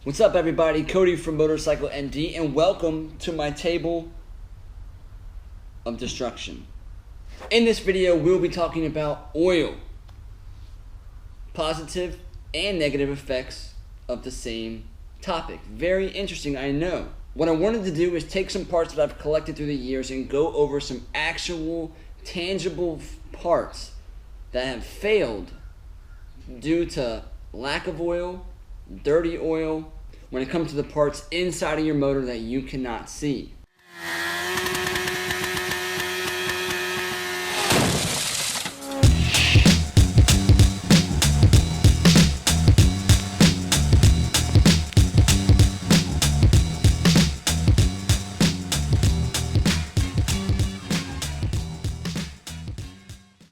What's up, everybody? Cody from TheMotorcycleMD, and welcome to my table of destruction. In this video, we'll be talking about oil, positive and negative effects of the same topic. Very interesting, I know. What I wanted to do is take some parts that I've collected through the years and go over some actual, tangible parts that have failed due to lack of oil, dirty oil, when it comes to the parts inside of your motor that you cannot see.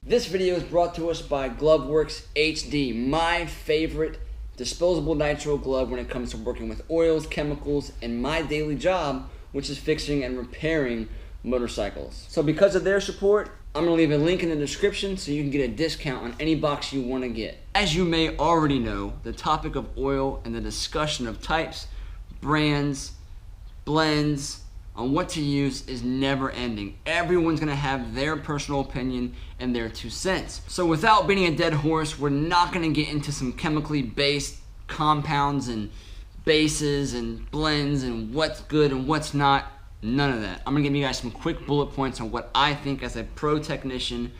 This video is brought to us by GloveWorks HD, my favorite disposable nitro glove when it comes to working with oils, chemicals, and my daily job, which is fixing and repairing motorcycles. So because of their support, I'm going to leave a link in the description so you can get a discount on any box you want to get. As you may already know, the topic of oil and the discussion of types, brands, blends, on what to use is never ending. Everyone's gonna have their personal opinion and their 2 cents. So without beating a dead horse, we're not gonna get into some chemically based compounds and bases and blends and what's good and what's not. None of that. I'm gonna give you guys some quick bullet points on what I think as a pro technician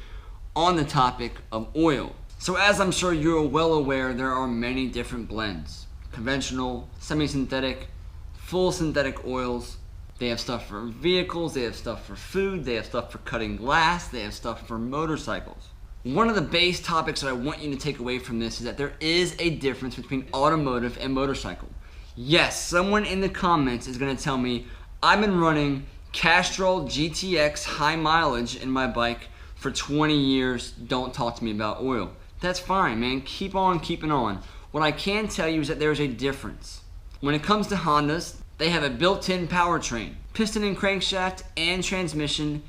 on the topic of oil. So as I'm sure you're well aware, there are many different blends. Conventional, semi-synthetic, full synthetic oils. They have stuff for vehicles, they have stuff for food, they have stuff for cutting glass, they have stuff for motorcycles. One of the base topics that I want you to take away from this is that there is a difference between automotive and motorcycle. Yes, someone in the comments is going to tell me, I've been running Castrol GTX high mileage in my bike for 20 years, don't talk to me about oil. That's fine, man, keep on keeping on. What I can tell you is that there's a difference. When it comes to Hondas, they have a built-in powertrain, piston and crankshaft and transmission,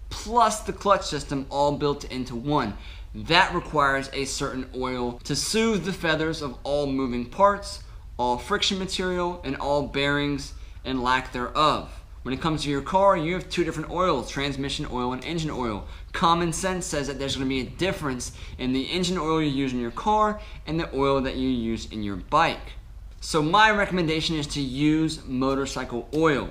plus the clutch system all built into one. That requires a certain oil to soothe the feathers of all moving parts, all friction material, and all bearings and lack thereof. When it comes to your car, you have 2 different oils, transmission oil and engine oil. Common sense says that there's going to be a difference in the engine oil you use in your car and the oil that you use in your bike. So my recommendation is to use motorcycle oil.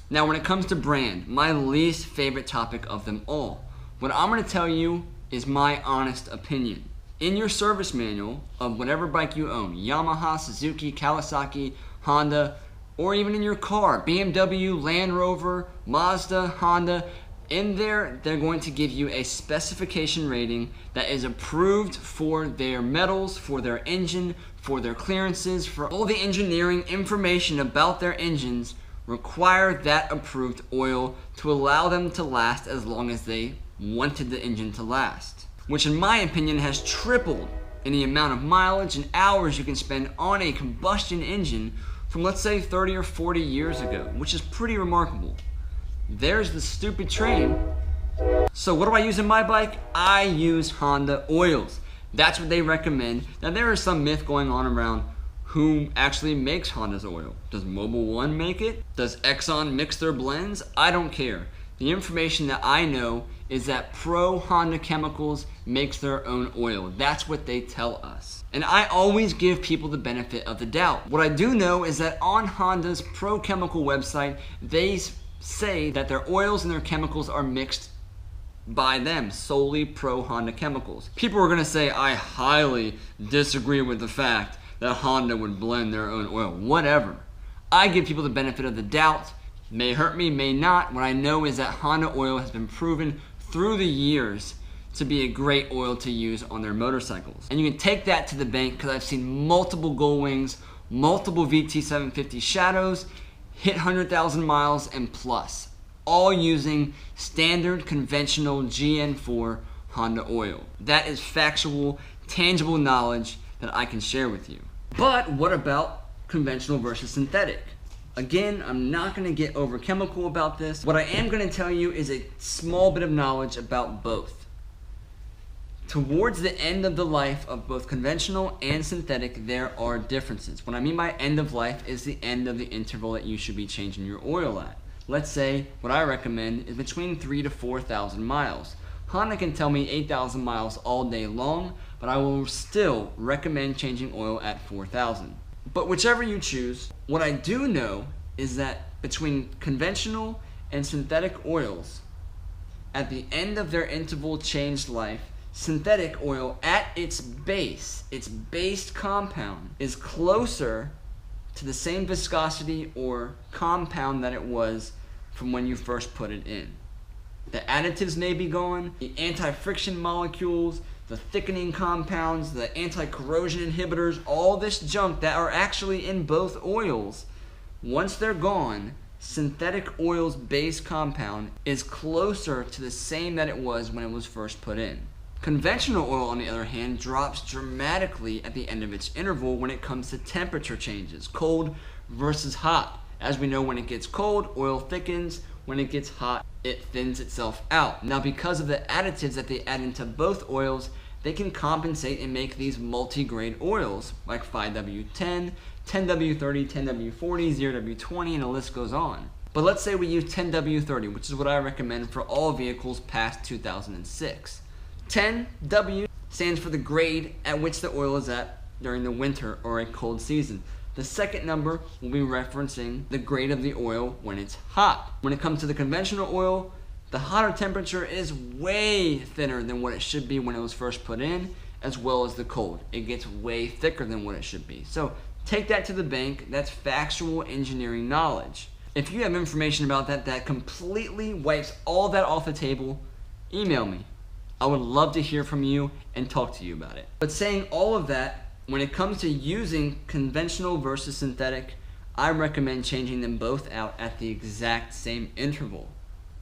Now when it comes to brand, my least favorite topic of them all. What I'm going to tell you is my honest opinion. In your service manual of whatever bike you own, Yamaha, Suzuki, Kawasaki, Honda, or even in your car, BMW, Land Rover, Mazda, Honda, in there they're going to give you a specification rating that is approved for their metals, for their engine, for their clearances, for all the engineering information about their engines. Require that approved oil to allow them to last as long as they wanted the engine to last, which in my opinion has tripled in the amount of mileage and hours you can spend on a combustion engine from, let's say, 30 or 40 years ago, which is pretty remarkable. There's the stupid train. So what do I use in my bike? I use Honda oils. That's what they recommend. Now there is some myth going on around who actually makes Honda's oil. Does Mobil 1 make it? Does Exxon mix their blends? I don't care. The information that I know is that Pro Honda Chemicals makes their own oil. That's what they tell us. And I always give people the benefit of the doubt. What I do know is that on Honda's Pro Chemical website, they say that their oils and their chemicals are mixed by them, solely Pro Honda Chemicals. People are gonna say, I highly disagree with the fact that Honda would blend their own oil. Whatever. I give people the benefit of the doubt. May hurt me, may not. What I know is that Honda oil has been proven through the years to be a great oil to use on their motorcycles. And you can take that to the bank because I've seen multiple Gull Wings, multiple VT750 Shadows hit 100,000 miles and plus, all using standard conventional GN4 Honda oil. That is factual, tangible knowledge that I can share with you. But what about conventional versus synthetic? Again, I'm not going to get over chemical about this. What I am going to tell you is a small bit of knowledge about both. Towards the end of the life of both conventional and synthetic, there are differences. What I mean by end of life is the end of the interval that you should be changing your oil at. Let's say what I recommend is between 3,000 to 4,000 miles. Honda can tell me 8,000 miles all day long, but I will still recommend changing oil at 4,000. But whichever you choose, what I do know is that between conventional and synthetic oils, at the end of their interval changed life, synthetic oil at its base compound, is closer to the same viscosity or compound that it was from when you first put it in. The additives may be gone, the anti-friction molecules, the thickening compounds, the anti-corrosion inhibitors, all this junk that are actually in both oils. Once they're gone, synthetic oil's base compound is closer to the same that it was when it was first put in. Conventional oil, on the other hand, drops dramatically at the end of its interval when it comes to temperature changes, cold versus hot. As we know, when it gets cold, oil thickens. When it gets hot, it thins itself out. Now, because of the additives that they add into both oils, they can compensate and make these multi-grade oils like 5W10, 10W30, 10W40, 0W20, and the list goes on. But let's say we use 10W30, which is what I recommend for all vehicles past 2006. 10W stands for the grade at which the oil is at during the winter or a cold season. The second number will be referencing the grade of the oil when it's hot. When it comes to the conventional oil, the hotter temperature is way thinner than what it should be when it was first put in, as well as the cold. It gets way thicker than what it should be. So take that to the bank. That's factual engineering knowledge. If you have information about that completely wipes all that off the table, email me. I would love to hear from you and talk to you about it. But saying all of that, when it comes to using conventional versus synthetic, I recommend changing them both out at the exact same interval.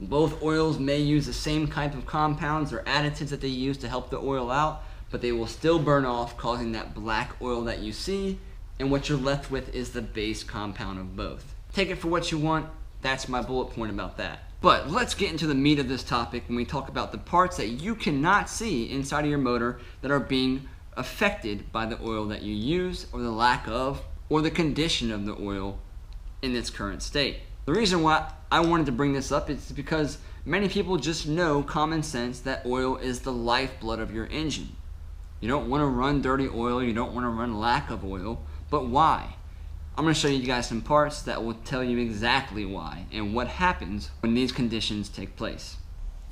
Both oils may use the same type of compounds or additives that they use to help the oil out, but they will still burn off, causing that black oil that you see, and what you're left with is the base compound of both. Take it for what you want. That's my bullet point about that. But let's get into the meat of this topic when we talk about the parts that you cannot see inside of your motor that are being affected by the oil that you use, or the lack of, or the condition of the oil in its current state. The reason why I wanted to bring this up is because many people just know common sense that oil is the lifeblood of your engine. You don't want to run dirty oil, you don't want to run lack of oil, but why? I'm going to show you guys some parts that will tell you exactly why and what happens when these conditions take place.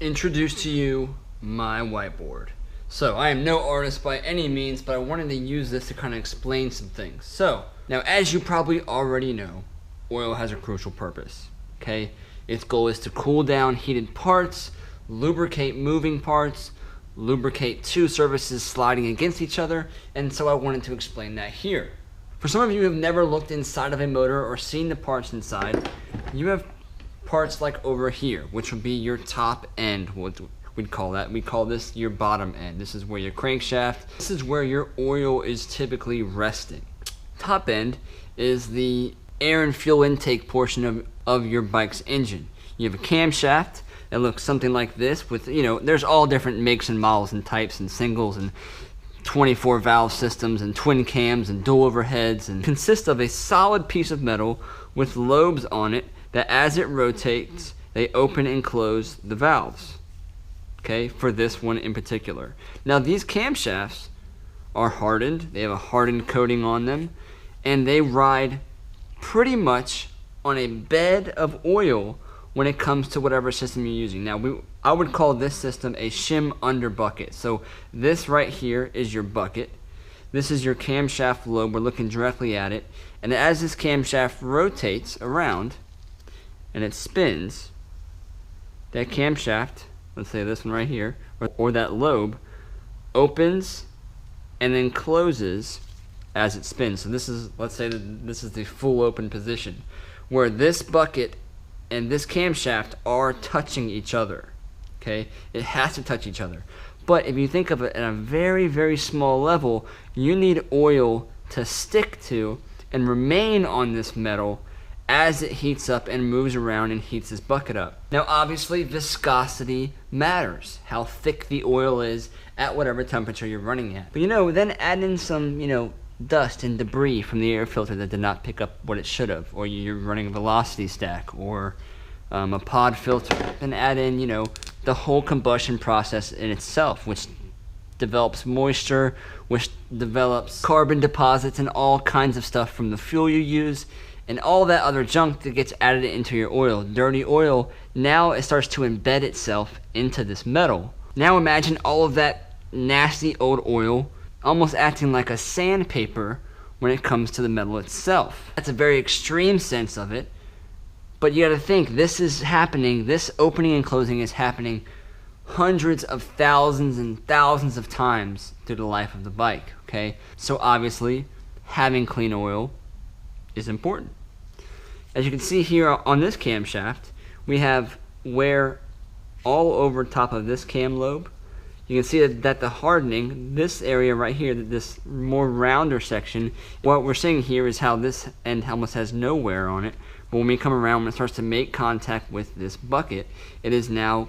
Introduce to you my whiteboard. So I am no artist by any means, but I wanted to use this to kind of explain some things. So now, as you probably already know, oil has a crucial purpose. Okay, its goal is to cool down heated parts, lubricate moving parts, lubricate two surfaces sliding against each other, and so I wanted to explain that here. For some of you who have never looked inside of a motor or seen the parts inside, you have parts like over here, which would be your top end. We'd call that. We call this your bottom end. This is where your crankshaft. This is where your oil is typically resting. Top end is the air and fuel intake portion of your bike's engine. You have a camshaft that looks something like this with, there's all different makes and models and types and singles and 24 valve systems and twin cams and dual overheads, and consists of a solid piece of metal with lobes on it that as it rotates, they open and close the valves. Okay, for this one in particular. Now these camshafts are hardened, they have a hardened coating on them, and they ride pretty much on a bed of oil when it comes to whatever system you're using. Now I would call this system a shim under bucket. So this right here is your bucket. This is your camshaft lobe. We're looking directly at it. And as this camshaft rotates around and it spins, that camshaft, let's say this one right here, or that lobe, opens and then closes as it spins. So this is, let's say that this is the full open position, where this bucket and this camshaft are touching each other. Okay, it has to touch each other. But if you think of it at a very, very small level, you need oil to stick to and remain on this metal as it heats up and moves around and heats this bucket up. Now obviously viscosity matters, how thick the oil is at whatever temperature you're running at. But then add in some, dust and debris from the air filter that did not pick up what it should have, or you're running a velocity stack or a pod filter. Then add in, the whole combustion process in itself, which develops moisture, which develops carbon deposits and all kinds of stuff from the fuel you use, and all that other junk that gets added into your oil. Dirty oil, now it starts to embed itself into this metal. Now imagine all of that nasty old oil almost acting like a sandpaper when it comes to the metal itself. That's a very extreme sense of it, but you gotta think, this is happening, this opening and closing is happening hundreds of thousands and thousands of times through the life of the bike, okay? So obviously, having clean oil is important. As you can see here on this camshaft, we have wear all over top of this cam lobe. You can see that the hardening, this area right here, this more rounder section, what we're seeing here is how this end almost has no wear on it. But when we come around, when it starts to make contact with this bucket, it is now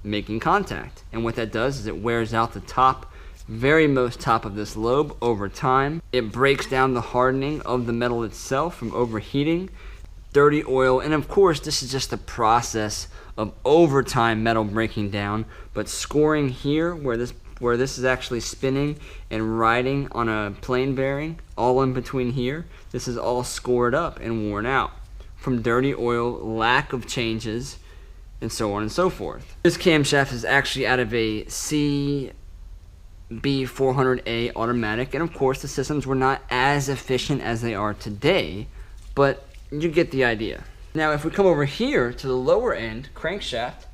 making contact. And what that does is it wears out the top, very most top of this lobe over time. It breaks down the hardening of the metal itself from overheating. Dirty oil, and of course this is just the process of overtime metal breaking down, but scoring here where this is actually spinning and riding on a plane bearing, all in between here, this is all scored up and worn out from dirty oil, lack of changes, and so on and so forth. This camshaft is actually out of a CB400A automatic, and of course the systems were not as efficient as they are today, but you get the idea. Now if we come over here to the lower end crankshaft,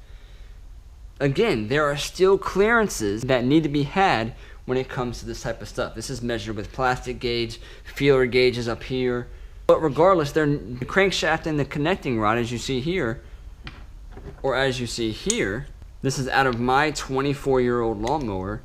again, there are still clearances that need to be had when it comes to this type of stuff. This is measured with plastic gauge, feeler gauges up here. But regardless, the crankshaft and the connecting rod, as you see here, or as you see here, this is out of my 24-year-old lawnmower.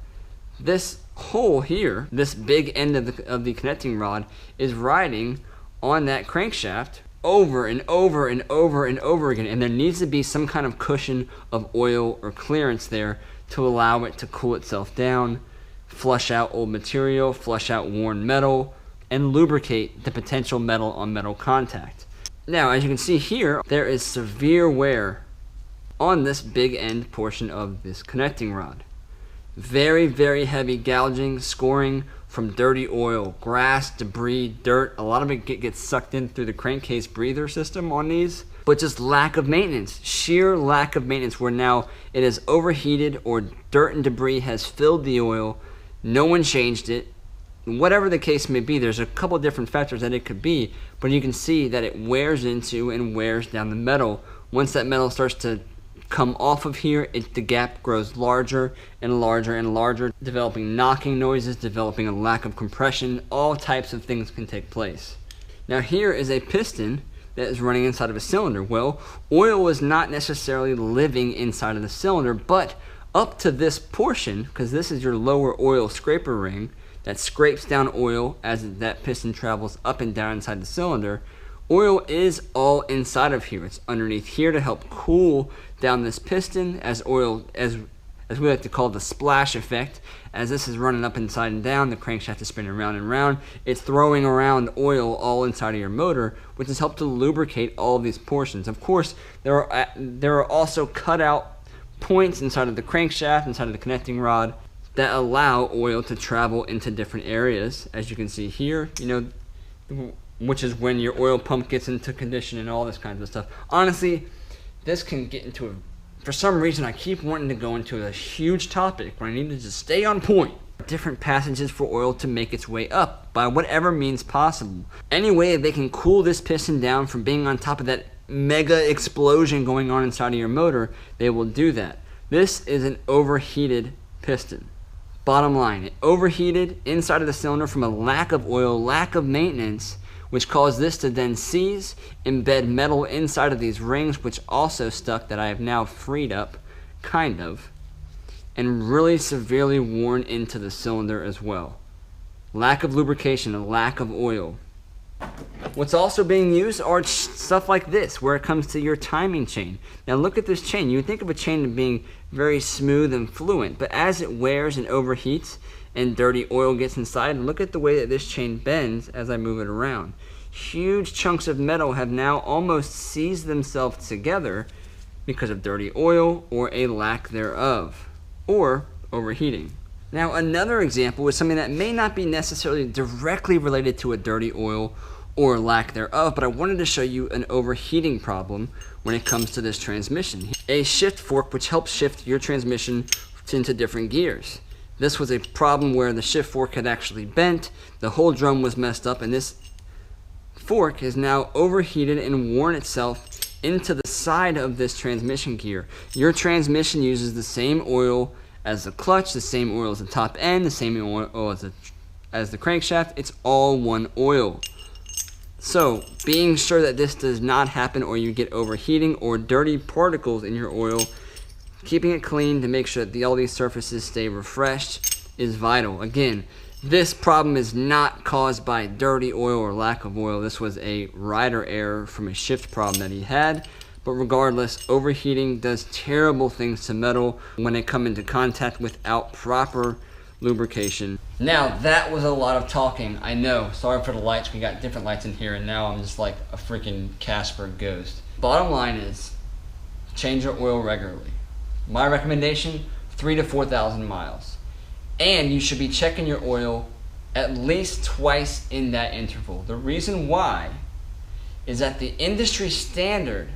This hole here, this big end of the connecting rod, is riding on that crankshaft over and over and over and over again, and there needs to be some kind of cushion of oil or clearance there to allow it to cool itself down, flush out old material, flush out worn metal, and lubricate the potential metal on metal contact. Now as you can see here, there is severe wear on this big end portion of this connecting rod. Very, very heavy gouging, scoring from dirty oil, grass, debris, dirt. A lot of it gets sucked in through the crankcase breather system on these, but just lack of maintenance, sheer lack of maintenance, where now it is overheated or dirt and debris has filled the oil, no one changed it. Whatever the case may be, there's a couple different factors that it could be, but you can see that it wears into and wears down the metal. Once that metal starts to come off of here, the gap grows larger and larger and larger, developing knocking noises, developing a lack of compression. All types of things can take place. Now here is a piston that is running inside of a cylinder. Well, oil is not necessarily living inside of the cylinder, but up to this portion, because this is your lower oil scraper ring that scrapes down oil as that piston travels up and down inside the cylinder, oil is all inside of here. It's underneath here to help cool down this piston, as oil, as we like to call the splash effect. As this is running up inside and down, the crankshaft is spinning round and round. It's throwing around oil all inside of your motor, which has helped to lubricate all of these portions. Of course, there are also cut out points inside of the crankshaft, inside of the connecting rod, that allow oil to travel into different areas, as you can see here, which is when your oil pump gets into condition and all this kinds of stuff. Honestly, this can get into for some reason I keep wanting to go into a huge topic when I need to just stay on point. Different passages for oil to make its way up by whatever means possible. Any way they can cool this piston down from being on top of that mega explosion going on inside of your motor, they will do that. This is an overheated piston. Bottom line, it overheated inside of the cylinder from a lack of oil, lack of maintenance, which caused this to then seize, embed metal inside of these rings, which also stuck, that I have now freed up, kind of, and really severely worn into the cylinder as well. Lack of lubrication, a lack of oil. What's also being used are stuff like this, where it comes to your timing chain. Now look at this chain. You would think of a chain as being very smooth and fluent, but as it wears and overheats and dirty oil gets inside, look at the way that this chain bends as I move it around. Huge chunks of metal have now almost seized themselves together because of dirty oil or a lack thereof, or overheating. Now another example is something that may not be necessarily directly related to a dirty oil or lack thereof, but I wanted to show you an overheating problem when it comes to this transmission. A shift fork which helps shift your transmission into different gears. This was a problem where the shift fork had actually bent, the whole drum was messed up, and this fork is now overheated and worn itself into the side of this transmission gear. Your transmission uses the same oil as the clutch, the same oil as the top end, the same oil as the crankshaft. It's all one oil. So being sure that this does not happen or you get overheating or dirty particles in your oil, keeping it clean to make sure that all these surfaces stay refreshed is vital. Again, this problem is not caused by dirty oil or lack of oil. This was a rider error from a shift problem that he had. But regardless, overheating does terrible things to metal when they come into contact without proper lubrication. Now that was a lot of talking, I know. Sorry for the lights, we got different lights in here and now I'm just like a freaking Casper ghost. Bottom line is, change your oil regularly. My recommendation, 3,000 to 4,000 miles. And you should be checking your oil at least twice in that interval. The reason why is that the industry standard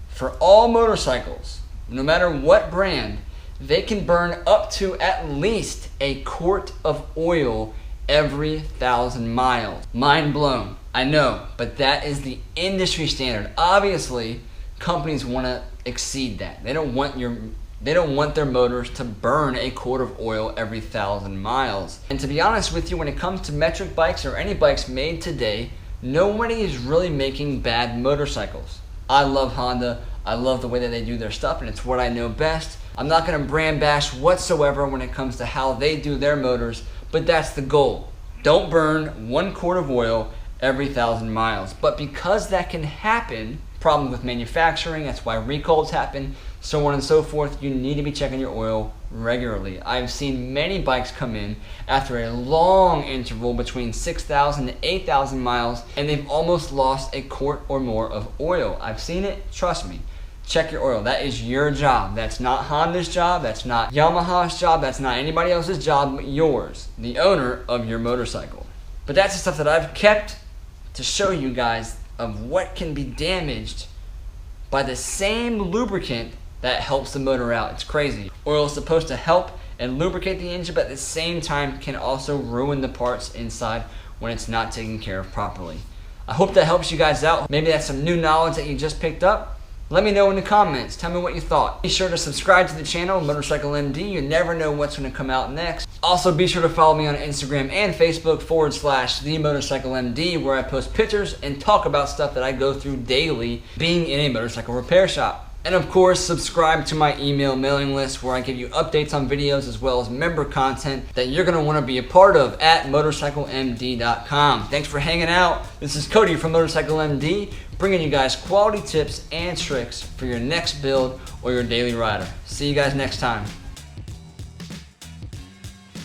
for all motorcycles, no matter what brand, they can burn up to at least a quart of oil every 1,000 miles. Mind blown, I know, but that is the industry standard. Obviously, companies want to exceed that. They don't want their motors to burn a quart of oil every 1,000 miles. And to be honest with you, when it comes to metric bikes or any bikes made today, nobody is really making bad motorcycles. I love Honda. I love the way that they do their stuff, and it's what I know best. I'm not going to brand bash whatsoever when it comes to how they do their motors, but that's the goal. Don't burn 1 quart of oil every 1,000 miles. But because that can happen, problem with manufacturing, that's why recalls happen, so on and so forth, you need to be checking your oil regularly. I've seen many bikes come in after a long interval between 6,000 to 8,000 miles, and they've almost lost a quart or more of oil. I've seen it, trust me. Check your oil. That is your job. That's not Honda's job. That's not Yamaha's job. That's not anybody else's job but yours, the owner of your motorcycle. But that's the stuff that I've kept to show you guys of what can be damaged by the same lubricant that helps the motor out. It's crazy. Oil is supposed to help and lubricate the engine, but at the same time can also ruin the parts inside when it's not taken care of properly. I hope that helps you guys out. Maybe that's some new knowledge that you just picked up. Let me know in the comments. Tell me what you thought. Be sure to subscribe to the channel, Motorcycle MD. You never know what's going to come out next. Also, be sure to follow me on Instagram and Facebook /TheMotorcycleMD, where I post pictures and talk about stuff that I go through daily being in a motorcycle repair shop. And of course, subscribe to my email mailing list where I give you updates on videos as well as member content that you're going to want to be a part of at MotorcycleMD.com. Thanks for hanging out. This is Cody from Motorcycle MD, bringing you guys quality tips and tricks for your next build or your daily rider. See you guys next time.